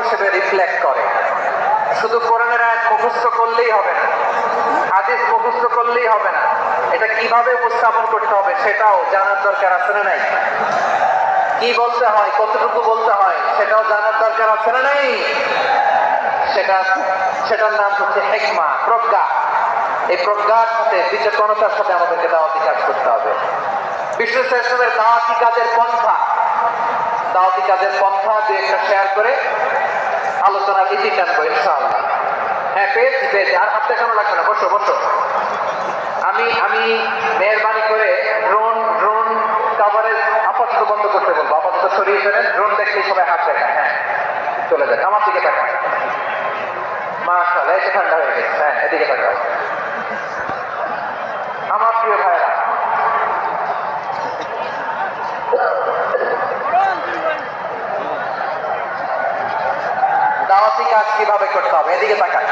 হিসেবে রিফ্লেক্ট করে। শুধু কোরআনের আয়াত মুখস্থ করলেই হবে না, হাদিস মুখস্থ করলেই হবে না, এটা কিভাবে উপস্থাপন করতে হবে সেটাও জানার দরকার আছে না নাই? কি বলতে হয়, কতটুকু বলতে হয় সেটাও জানার দরকার আছে না নাই? সেটার নাম হচ্ছে হিকমা, প্রজ্ঞা। এই প্রজ্ঞার সাথে বিচক্ষণতার সাথে আমাদেরকে দাওয়াতি কাজ করতে হবে। বিশ্ব ইসলামের দাওয়াতি কাজের পন্থা দুই একটা শেয়ার করে আলোচনার ইতি টানবো ইনশাআল্লাহ। হ্যাঁ, পেয়েছি, আর হাত দেখানো লাগবে না, বসো। আমি মেহরবানি করে ড্রোন কভারেজ আপাতত বন্ধ করতে বলবো, আপাতত সরিয়ে ফেলেন। ড্রোন দেখলেই সবাই হাত দেখায়, হ্যাঁ চলে যান, আমার দিকে তাকান। মাশাআল্লাহ, এসে ঠান্ডা হয়ে গেছে। হ্যাঁ, এদিকে তাকান। আমার প্রিয় ভাইরা, দাওয়াতি কাজ কিভাবে করতে হবে এদিকে তাকান।